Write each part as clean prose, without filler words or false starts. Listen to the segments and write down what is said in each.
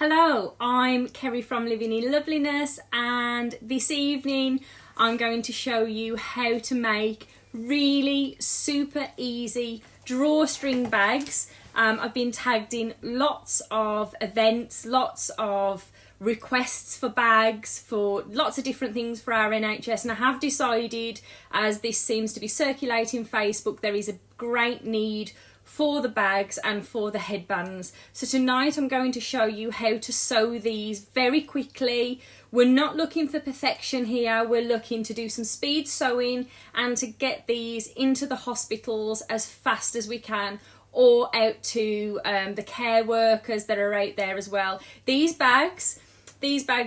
Hello, I'm Kerry from Living in Loveliness, and this evening I'm going to show you how to make really super easy drawstring bags. I've been tagged in lots of events, lots of requests for bags for lots of different things for our NHS, and I have decided, as this seems to be circulating Facebook, there is a great need for the bags and for the headbands. So tonight I'm going to show you how to sew these very quickly. We're not looking for perfection here, we're looking to do some speed sewing and to get these into the hospitals as fast as we can, or out to the care workers that are out there as well. These bags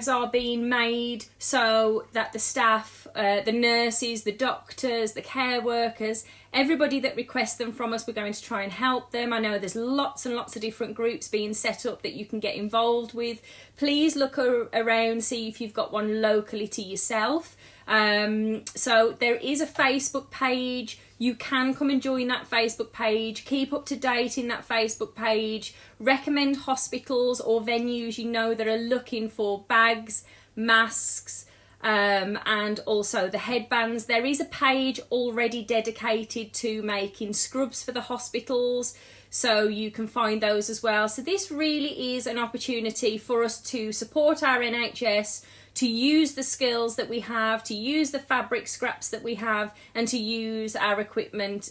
are being made so that the staff, the nurses, the doctors, the care workers, everybody that requests them from us, we're going to try and help them. I know there's lots and lots of different groups being set up that you can get involved with. Please look around, see if you've got one locally to yourself. So there is a Facebook page. You can come and join that Facebook page, keep up to date in that Facebook page, recommend hospitals or venues you know that are looking for bags, masks, and also the headbands. There is a page already dedicated to making scrubs for the hospitals, so you can find those as well. So this really is an opportunity for us to support our NHS, to use the skills that we have, to use the fabric scraps that we have, and to use our equipment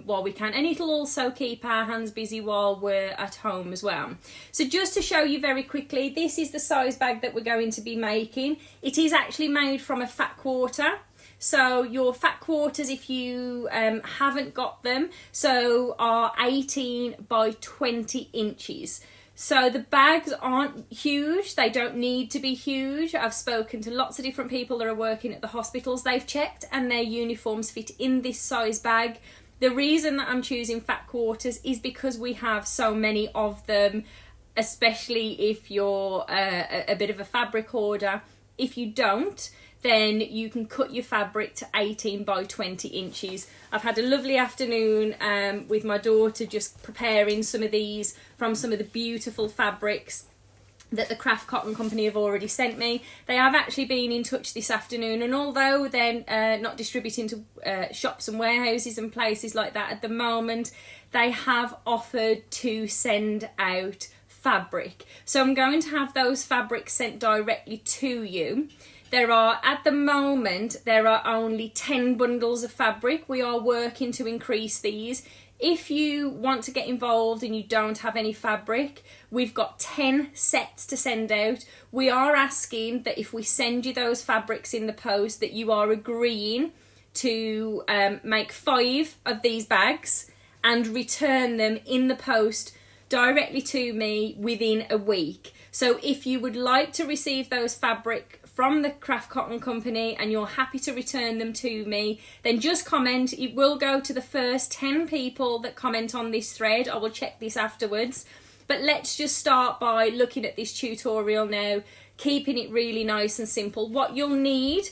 while we can. And it'll also keep our hands busy while we're at home as well. So just to show you very quickly, this is the size bag that we're going to be making. It is actually made from a fat quarter. So your fat quarters, if you haven't got them, so are 18 by 20 inches. So the bags aren't huge, they don't need to be huge. I've spoken to lots of different people that are working at the hospitals. They've checked and their uniforms fit in this size bag. The reason that I'm choosing fat quarters is because we have so many of them, especially if you're a bit of a fabric hoarder. If you don't, then you can cut your fabric to 18 by 20 inches. I've had a lovely afternoon with my daughter just preparing some of these from some of the beautiful fabrics that the Craft Cotton Company have already sent me. They have actually been in touch this afternoon, and although they're not distributing to shops and warehouses and places like that at the moment, they have offered to send out fabric. So I'm going to have those fabrics sent directly to you. At the moment, there are only 10 bundles of fabric. We are working to increase these. If you want to get involved and you don't have any fabric, we've got 10 sets to send out. We are asking that if we send you those fabrics in the post, that you are agreeing to make 5 of these bags and return them in the post directly to me within a week. So if you would like to receive those fabric from the Craft Cotton Company and you're happy to return them to me, then just comment. It will go to the first 10 people that comment on this thread. I will check this afterwards. But let's just start by looking at this tutorial now, keeping it really nice and simple. What you'll need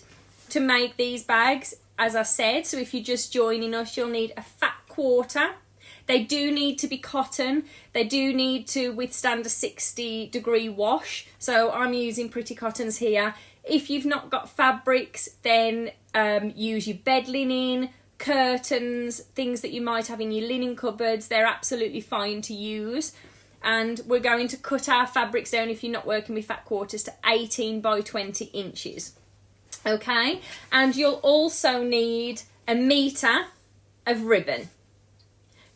to make these bags, as I said, so if you're just joining us, you'll need a fat quarter. They do need to be cotton. They do need to withstand a 60-degree wash. So I'm using Pretty Cottons here. If you've not got fabrics, then use your bed linen, curtains, things that you might have in your linen cupboards. They're absolutely fine to use. And we're going to cut our fabrics down, if you're not working with fat quarters, to 18 by 20 inches. Okay? And you'll also need a metre of ribbon.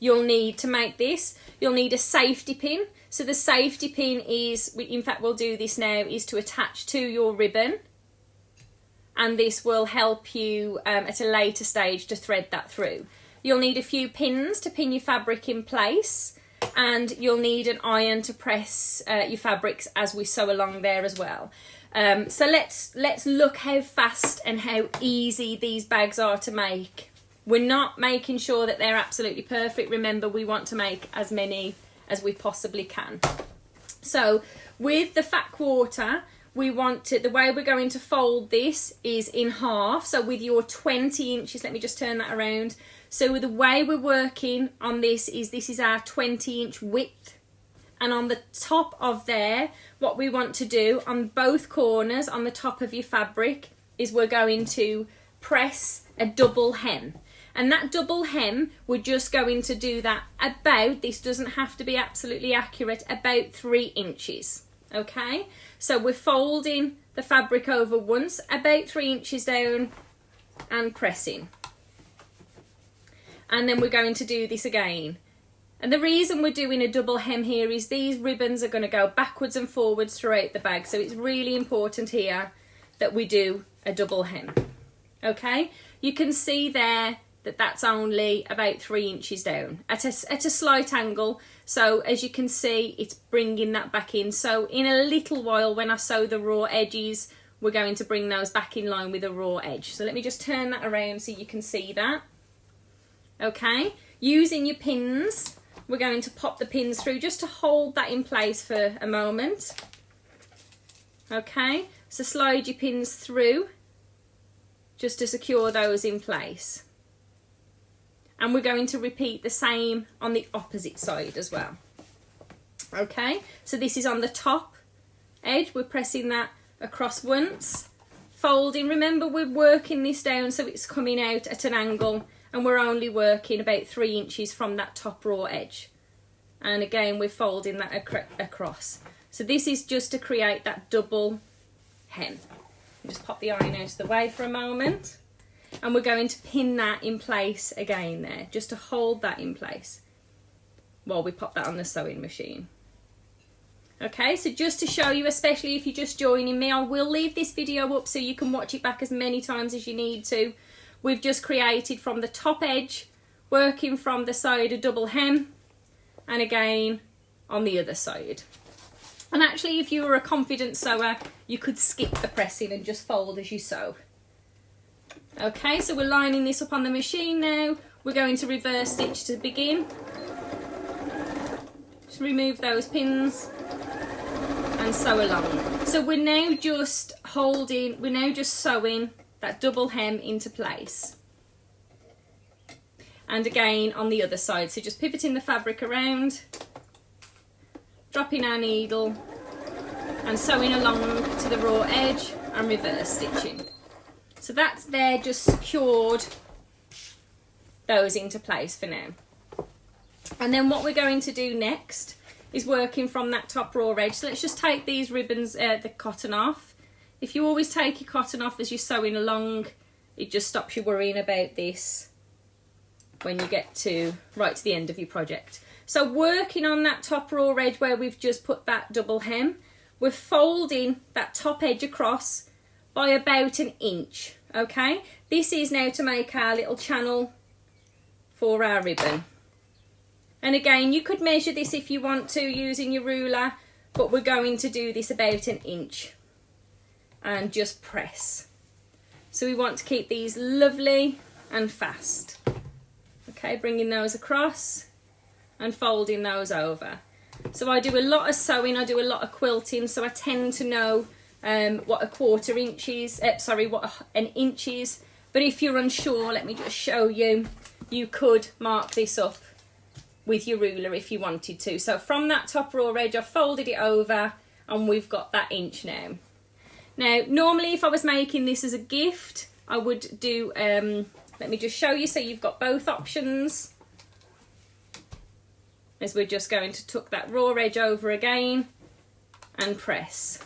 You'll need, to make this, you'll need a safety pin. So the safety pin is, in fact we'll do this now, is to attach to your ribbon. And this will help you at a later stage to thread that through. You'll need a few pins to pin your fabric in place. And you'll need an iron to press your fabrics as we sew along there as well. So let's look how fast and how easy these bags are to make. We're not making sure that they're absolutely perfect. Remember, we want to make as many as we possibly can. So with the fat quarter, we want to, the way we're going to fold this is in half. So with your 20 inches, let me just turn that around. So the way we're working on this is our 20-inch width. And on the top of there, what we want to do on both corners on the top of your fabric is we're going to press a double hem. And that double hem, we're just going to do that about, this doesn't have to be absolutely accurate, about 3 inches. Okay, so we're folding the fabric over once, about 3 inches down, and pressing. And then we're going to do this again. And the reason we're doing a double hem here is these ribbons are going to go backwards and forwards throughout the bag. So it's really important here that we do a double hem. Okay, you can see there that that's only about 3 inches down at a slight angle. So as you can see, it's bringing that back in. So in a little while, when I sew the raw edges, we're going to bring those back in line with the raw edge. So let me just turn that around so you can see that. Okay, using your pins, we're going to pop the pins through just to hold that in place for a moment. Okay, so slide your pins through just to secure those in place. And we're going to repeat the same on the opposite side as well. Okay, so this is on the top edge. We're pressing that across once, folding. Remember, we're working this down so it's coming out at an angle, and we're only working about 3 inches from that top raw edge. And again, we're folding that across. So this is just to create that double hem. Just pop the iron out of the way for a moment. And we're going to pin that in place again there, just to hold that in place while we pop that on the sewing machine. Okay, so just to show you, especially if you're just joining me, I will leave this video up so you can watch it back as many times as you need to. We've just created from the top edge, working from the side a double hem, and again on the other side. And actually, if you were a confident sewer, you could skip the pressing and just fold as you sew. Okay, so we're lining this up on the machine now. We're going to reverse stitch to begin. Just remove those pins and sew along. So we're now just sewing that double hem into place. And again on the other side, so just pivoting the fabric around, dropping our needle and sewing along to the raw edge and reverse stitching. So that's there, just secured those into place for now. And then what we're going to do next is working from that top raw edge. So let's just take these ribbons, the cotton off. If you always take your cotton off as you're sewing along, it just stops you worrying about this when you get right to the end of your project. So working on that top raw edge where we've just put that double hem, we're folding that top edge across by about 1 inch. Okay, this is now to make our little channel for our ribbon. And again, you could measure this if you want to using your ruler, but we're going to do this about 1 inch and just press. So we want to keep these lovely and fast. Okay, bringing those across and folding those over. So I do a lot of sewing, I do a lot of quilting, so I tend to know what what 1 inch is. But if you're unsure, let me just show you. You could mark this up with your ruler if you wanted to. So from that top raw edge, I've folded it over and we've got that inch now. Now, normally if I was making this as a gift, I would do, let me just show you so you've got both options. As we're just going to tuck that raw edge over again and press.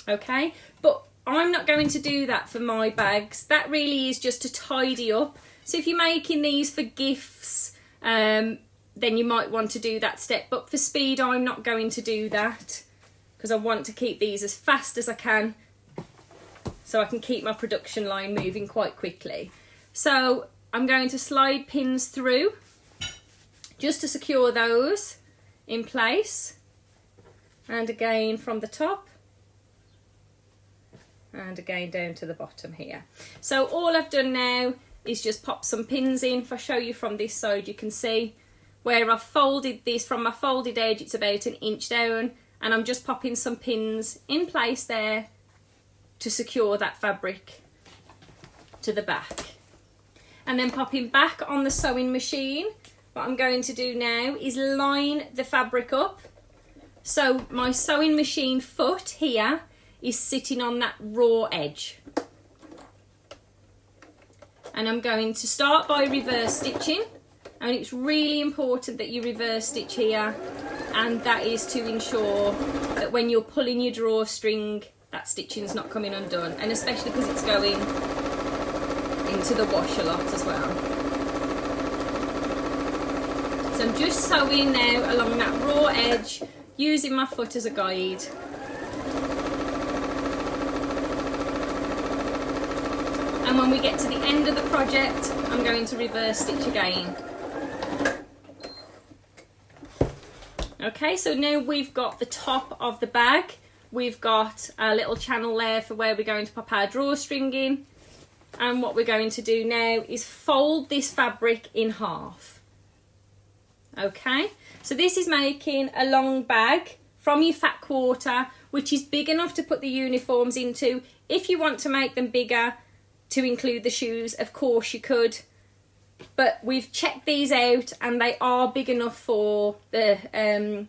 Okay, but I'm not going to do that for my bags. That really is just to tidy up. So if you're making these for gifts, then you might want to do that step. But for speed, I'm not going to do that because I want to keep these as fast as I can so I can keep my production line moving quite quickly. So I'm going to slide pins through just to secure those in place. And again from the top. And again down to the bottom here. So all I've done now is just pop some pins in. If I show you from this side, you can see where I've folded this from my folded edge, it's about 1 inch down, and I'm just popping some pins in place there to secure that fabric to the back. And then popping back on the sewing machine, what I'm going to do now is line the fabric up. So my sewing machine foot here is sitting on that raw edge. And I'm going to start by reverse stitching. And it's really important that you reverse stitch here, and that is to ensure that when you're pulling your drawstring, that stitching is not coming undone, and especially because it's going into the wash a lot as well. So I'm just sewing now along that raw edge, using my foot as a guide. And when we get to the end of the project, I'm going to reverse stitch again. Okay, so now we've got the top of the bag. We've got a little channel there for where we're going to pop our drawstring in. And what we're going to do now is fold this fabric in half. Okay, so this is making a long bag from your fat quarter, which is big enough to put the uniforms into. If you want to make them bigger to include the shoes, of course you could. But we've checked these out and they are big enough for the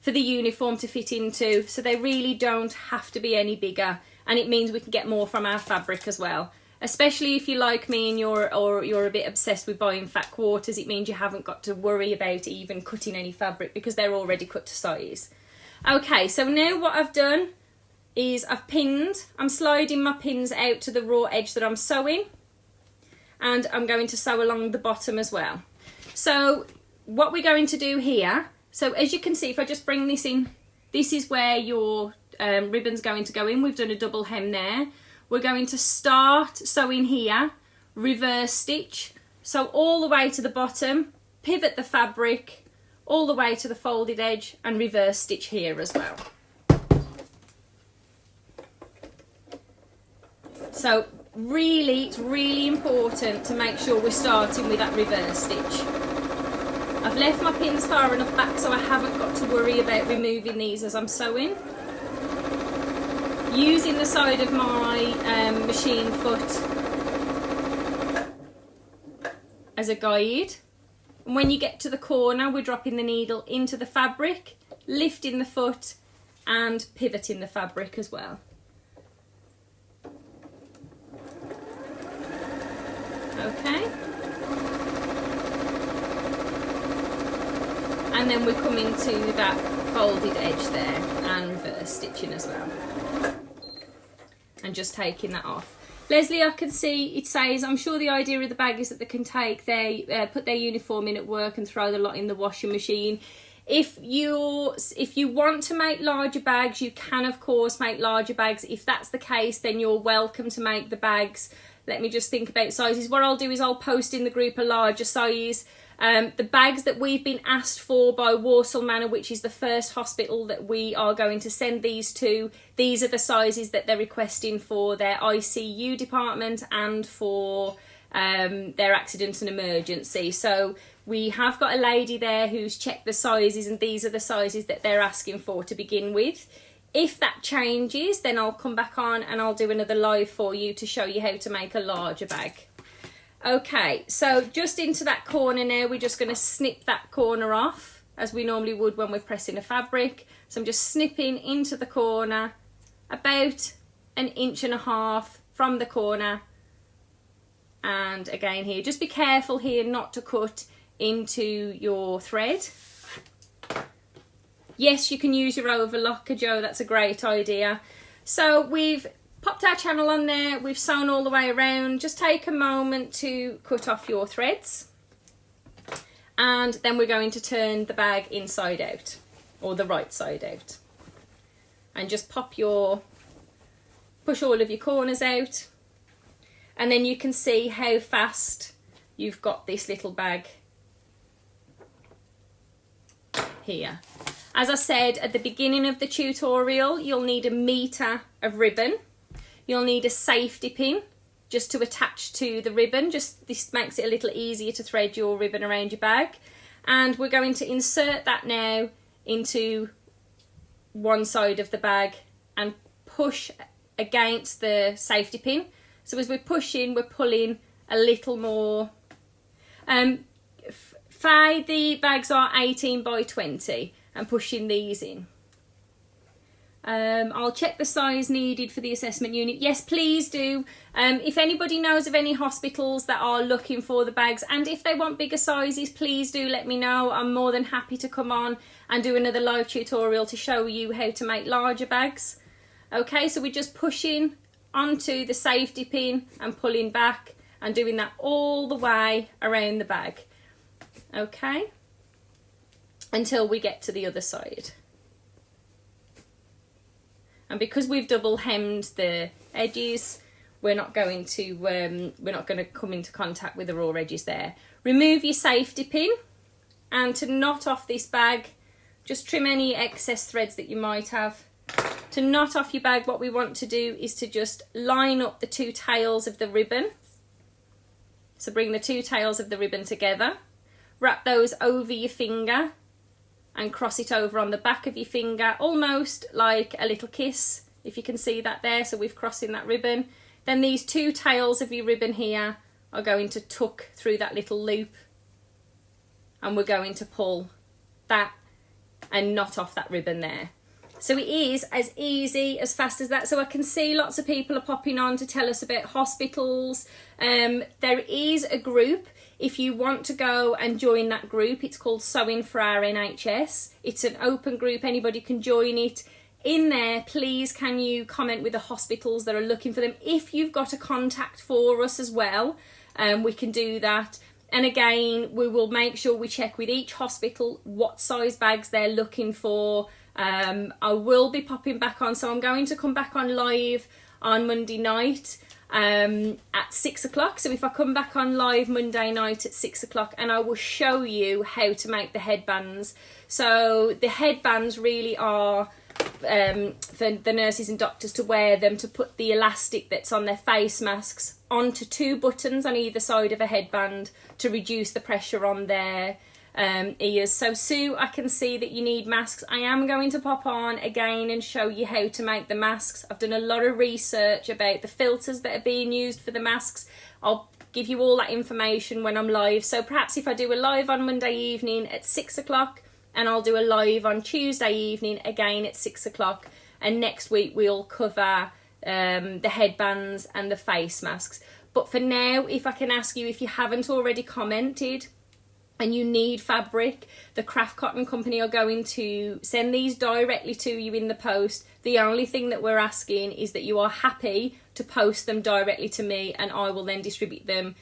uniform to fit into, so they really don't have to be any bigger, and it means we can get more from our fabric as well. Especially if you're like me and you're a bit obsessed with buying fat quarters, it means you haven't got to worry about even cutting any fabric because they're already cut to size. Okay, so now what I've done is I've pinned, I'm sliding my pins out to the raw edge that I'm sewing. And I'm going to sew along the bottom as well. So what we're going to do here, so as you can see, if I just bring this in, this is where your ribbon's going to go in. We've done a double hem there. We're going to start sewing here, reverse stitch, sew all the way to the bottom, pivot the fabric all the way to the folded edge, and reverse stitch here as well. So really, it's really important to make sure we're starting with that reverse stitch. I've left my pins far enough back so I haven't got to worry about removing these as I'm sewing. Using the side of my machine foot as a guide. And when you get to the corner, we're dropping the needle into the fabric, lifting the foot and pivoting the fabric as well. Okay, and then we're coming to that folded edge there and reverse stitching as well, and just taking that off. Leslie, I can see it says, I'm sure the idea of the bag is that they can take their put their uniform in at work and throw the lot in the washing machine. If you want to make larger bags, you can of course make larger bags. If that's the case, then you're welcome to make the bags. Let me just think about sizes. What I'll do is I'll post in the group a larger size. The bags that we've been asked for by Walsall Manor, which is the first hospital that we are going to send these to, these are the sizes that they're requesting for their ICU department and for their accident and emergency. So we have got a lady there who's checked the sizes, and these are the sizes that they're asking for to begin with. If that changes, then I'll come back on and I'll do another live for you to show you how to make a larger bag. Okay, so just into that corner now, we're just going to snip that corner off as we normally would when we're pressing a fabric. So I'm just snipping into the corner about 1.5 inches from the corner. And again here, just be careful here not to cut into your thread. Yes, you can use your overlocker, Joe, that's a great idea. So we've popped our channel on there, we've sewn all the way around. Just take a moment to cut off your threads. And then we're going to turn the bag inside out, or the right side out. And just push all of your corners out. And then you can see how fast you've got this little bag here. As I said at the beginning of the tutorial, you'll need 1 metre of ribbon. You'll need a safety pin just to attach to the ribbon. This makes it a little easier to thread your ribbon around your bag. And we're going to insert that now into one side of the bag and push against the safety pin. So as we're pushing, we're pulling a little more. Say the bags are 18 by 20 and pushing these in. I'll check the size needed for the assessment unit. Yes, please do. If anybody knows of any hospitals that are looking for the bags, and if they want bigger sizes, please do let me know. I'm more than happy to come on and do another live tutorial to show you how to make larger bags. Okay, so we're just pushing onto the safety pin and pulling back and doing that all the way around the bag. Okay, until we get to the other side. And because we've double hemmed the edges, we're not going to come into contact with the raw edges there. Remove your safety pin, and to knot off this bag, just trim any excess threads that you might have. To knot off your bag, what we want to do is to just line up the two tails of the ribbon. So bring the two tails of the ribbon together, wrap those over your finger and cross it over on the back of your finger, almost like a little kiss, if you can see that there. So we've crossing that ribbon. Then these two tails of your ribbon here are going to tuck through that little loop, and we're going to pull that and knot off that ribbon there. So it is as easy, as fast as that. So I can see lots of people are popping on to tell us about hospitals. There is a group. If you want to go and join that group, it's called Sewing for Our NHS. It's an open group, anybody can join it. In there, please can you comment with the hospitals that are looking for them. If you've got a contact for us as well, we can do that. And again, we will make sure we check with each hospital what size bags they're looking for. I will be popping back on, so I'm going to come back on live on Monday night at 6 o'clock. So if I come back on live Monday night at 6 o'clock, and I will show you how to make the headbands. So the headbands really are for the nurses and doctors to wear them, to put the elastic that's on their face masks onto two buttons on either side of a headband to reduce the pressure on their ears. So Sue, I can see that you need masks. I am going to pop on again and show you how to make the masks. I've done a lot of research about the filters that are being used for the masks. I'll give you all that information when I'm live. So perhaps if I do a live on Monday evening at 6 o'clock, and I'll do a live on Tuesday evening again at 6 o'clock, and next week we'll cover the headbands and the face masks. But for now, if I can ask you, if you haven't already commented and you need fabric, the Craft Cotton Company are going to send these directly to you in the post. The only thing that we're asking is that you are happy to post them directly to me, and I will then distribute them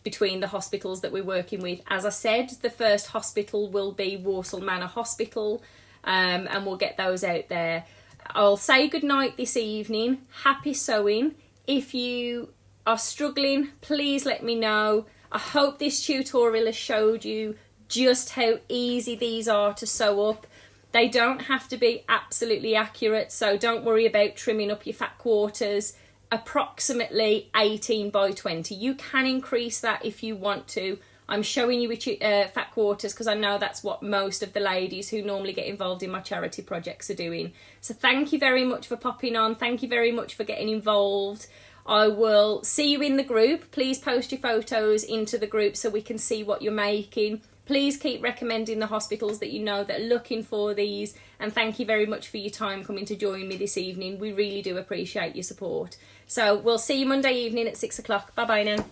between the hospitals that we're working with. As I said, the first hospital will be Walsall Manor Hospital, and we'll get those out there. I'll say goodnight this evening. Happy sewing. If you are struggling, please let me know. I hope this tutorial has showed you just how easy these are to sew up. They don't have to be absolutely accurate, so don't worry about trimming up your fat quarters. Approximately 18 by 20. You can increase that if you want to. I'm showing you with fat quarters because I know that's what most of the ladies who normally get involved in my charity projects are doing. So thank you very much for popping on. Thank you very much for getting involved. I will see you in the group. Please post your photos into the group so we can see what you're making. Please keep recommending the hospitals that you know that are looking for these, and thank you very much for your time coming to join me this evening. We really do appreciate your support. So we'll see you Monday evening at 6 o'clock. Bye bye now.